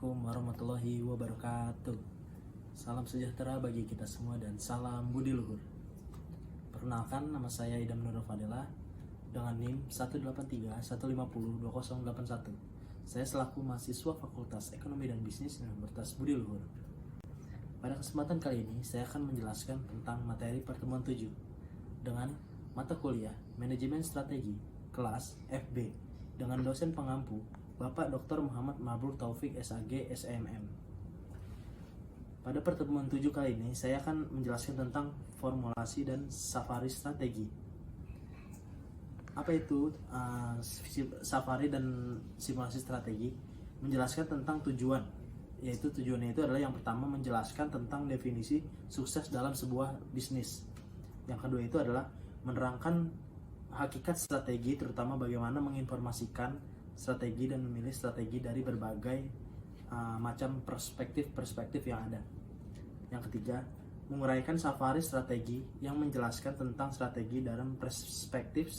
Assalamualaikum warahmatullahi wabarakatuh. Salam sejahtera bagi kita semua dan salam budi luhur. Perkenalkan, nama saya Idam Nurul Fadela dengan NIM 183150201. Saya selaku mahasiswa Fakultas Ekonomi dan Bisnis Universitas Budi Luhur. Pada kesempatan kali ini, saya akan menjelaskan tentang materi pertemuan 7 dengan mata kuliah Manajemen Strategi kelas FB dengan dosen pengampu Bapak Dr. Muhammad Mabrur Taufik SAG SMM. Pada pertemuan 7 kali ini, saya akan menjelaskan tentang formulasi dan safari strategi. Apa itu safari dan simulasi strategi? Menjelaskan tentang tujuan, yaitu tujuannya itu adalah yang pertama menjelaskan tentang definisi sukses dalam sebuah bisnis. Yang kedua itu adalah menerangkan hakikat strategi, terutama bagaimana menginformasikan strategi dan memilih strategi dari berbagai macam perspektif yang ada. Yang ketiga, menguraikan safari strategi yang menjelaskan tentang strategi dalam perspektif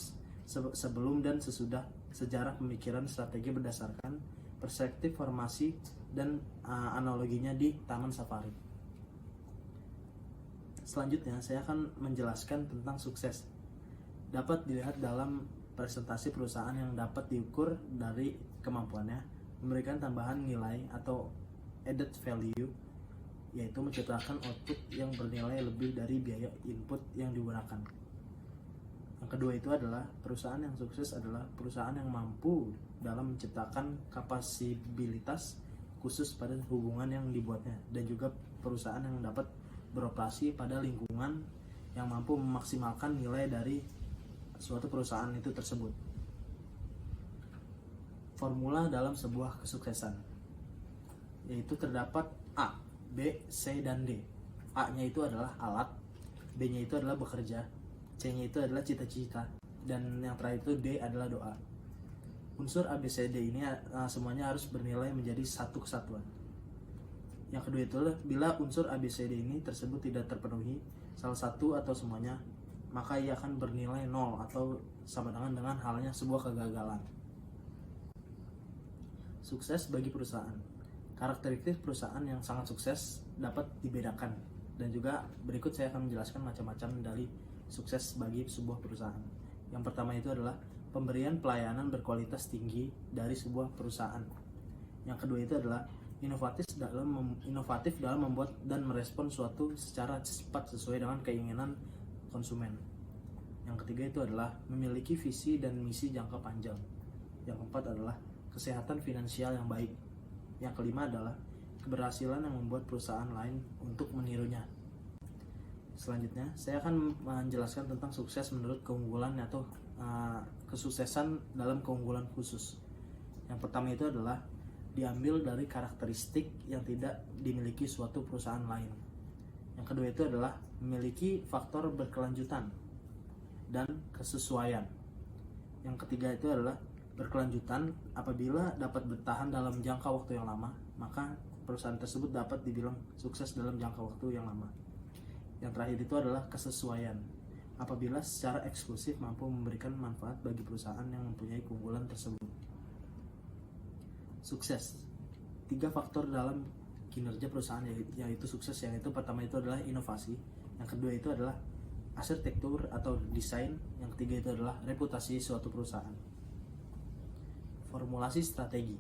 sebelum dan sesudah sejarah pemikiran strategi berdasarkan perspektif formasi dan analoginya di taman safari. Selanjutnya, saya akan menjelaskan tentang sukses. Dapat dilihat dalam presentasi perusahaan yang dapat diukur dari kemampuannya memberikan tambahan nilai atau added value, yaitu menciptakan output yang bernilai lebih dari biaya input yang digunakan. Yang kedua itu adalah perusahaan yang sukses adalah perusahaan yang mampu dalam menciptakan kapasibilitas khusus pada hubungan yang dibuatnya, dan juga perusahaan yang dapat beroperasi pada lingkungan yang mampu memaksimalkan nilai dari suatu perusahaan itu tersebut. Formula dalam sebuah kesuksesan, yaitu terdapat A, B, C, dan D. A-nya itu adalah alat, B-nya itu adalah bekerja, C-nya itu adalah cita-cita, dan yang terakhir itu D adalah doa. Unsur A, B, C, D ini semuanya harus bernilai menjadi satu kesatuan. Yang kedua itu adalah bila unsur A, B, C, D ini tersebut tidak terpenuhi salah satu atau semuanya, maka ia akan bernilai 0 atau sama dengan halnya sebuah kegagalan. Sukses bagi perusahaan. Karakteristik perusahaan yang sangat sukses dapat dibedakan, dan juga berikut saya akan menjelaskan macam-macam dari sukses bagi sebuah perusahaan. Yang pertama itu adalah pemberian pelayanan berkualitas tinggi dari sebuah perusahaan. Yang kedua itu adalah inovatif dalam membuat dan merespon suatu secara cepat sesuai dengan keinginan konsumen. Yang ketiga itu adalah memiliki visi dan misi jangka panjang. Yang keempat adalah kesehatan finansial yang baik. Yang kelima adalah keberhasilan yang membuat perusahaan lain untuk menirunya. Selanjutnya, saya akan menjelaskan tentang sukses menurut keunggulan atau kesuksesan dalam keunggulan khusus. Yang pertama itu adalah diambil dari karakteristik yang tidak dimiliki suatu perusahaan lain. Yang kedua itu adalah memiliki faktor berkelanjutan dan kesesuaian. Yang ketiga itu adalah berkelanjutan apabila dapat bertahan dalam jangka waktu yang lama, maka perusahaan tersebut dapat dibilang sukses dalam jangka waktu yang lama. Yang terakhir itu adalah kesesuaian, apabila secara eksklusif mampu memberikan manfaat bagi perusahaan yang mempunyai keunggulan tersebut. Sukses. 3 faktor dalam kinerja perusahaan yaitu sukses, yang itu pertama itu adalah inovasi, yang kedua itu adalah arsitektur atau desain, yang ketiga itu adalah reputasi suatu perusahaan. Formulasi strategi.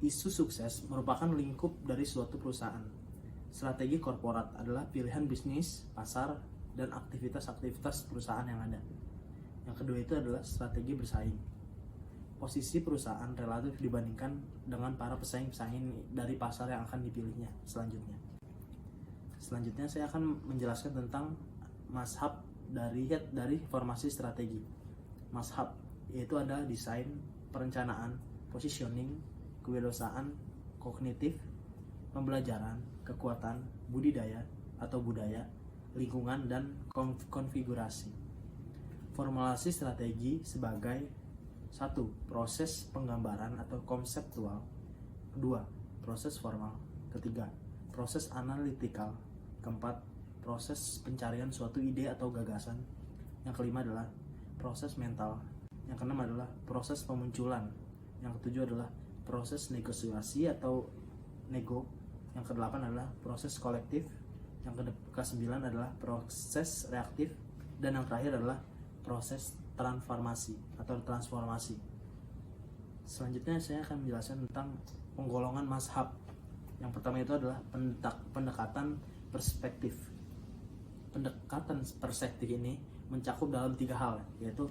Isu sukses merupakan lingkup dari suatu perusahaan. Strategi korporat adalah pilihan bisnis, pasar, dan aktivitas-aktivitas perusahaan yang ada. Yang kedua itu adalah strategi bersaing. Posisi perusahaan relatif dibandingkan dengan para pesaing-pesaing dari pasar yang akan dipilihnya selanjutnya. Selanjutnya saya akan menjelaskan tentang mazhab dari formasi strategi. Mazhab yaitu ada desain, perencanaan, positioning, kewirausahaan, kognitif, pembelajaran, kekuatan, budidaya atau budaya, lingkungan, dan konfigurasi. Formulasi strategi sebagai 1. Proses penggambaran atau konseptual. 2. Proses formal. 3. Proses analitikal. 4. Proses pencarian suatu ide atau gagasan. Yang kelima adalah proses mental. Yang keenam adalah proses pemunculan. Yang ketujuh adalah proses negosiasi atau nego. Yang ke-8 adalah proses kolektif. Yang ke-9 adalah proses reaktif. Dan yang terakhir adalah proses transformasi atau transformasi. Selanjutnya saya akan menjelaskan tentang penggolongan mazhab. Yang pertama itu adalah pendekatan perspektif. Pendekatan perspektif ini mencakup dalam 3 hal, yaitu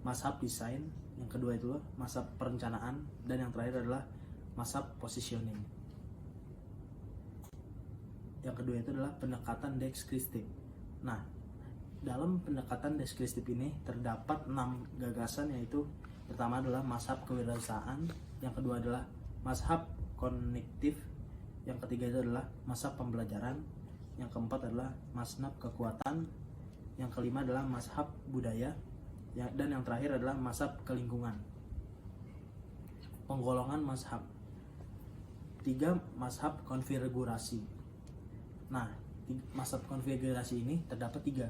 mazhab desain, yang kedua itu mazhab perencanaan, dan yang terakhir adalah mazhab positioning. Yang kedua itu adalah pendekatan deskriptif. Nah, dalam pendekatan deskriptif ini terdapat 6 gagasan, yaitu pertama adalah mazhab kewirausahaan, yang kedua adalah mazhab kognitif, yang ketiga itu adalah mazhab pembelajaran, yang keempat adalah mazhab kekuatan, yang kelima adalah mazhab budaya, dan yang terakhir adalah mazhab kelingkungan. Penggolongan mazhab. 3 mazhab konfigurasi. Nah, mazhab konfigurasi ini terdapat 3,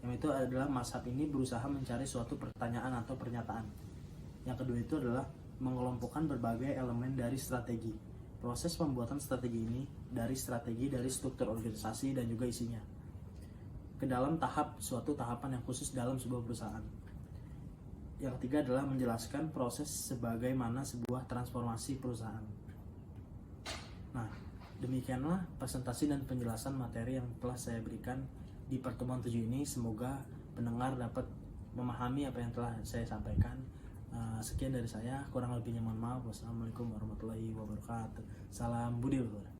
yaitu adalah mazhab ini berusaha mencari suatu pertanyaan atau pernyataan. Yang kedua itu adalah mengelompokkan berbagai elemen dari strategi. Proses pembuatan strategi ini dari struktur organisasi dan juga isinya ke dalam suatu tahapan yang khusus dalam sebuah perusahaan. Yang ketiga adalah menjelaskan proses sebagaimana sebuah transformasi perusahaan. Nah, demikianlah presentasi dan penjelasan materi yang telah saya berikan di pertemuan 7 ini. Semoga pendengar dapat memahami apa yang telah saya sampaikan. Sekian dari saya, kurang lebihnya mohon maaf. Wassalamualaikum warahmatullahi wabarakatuh. Salam budi luhur.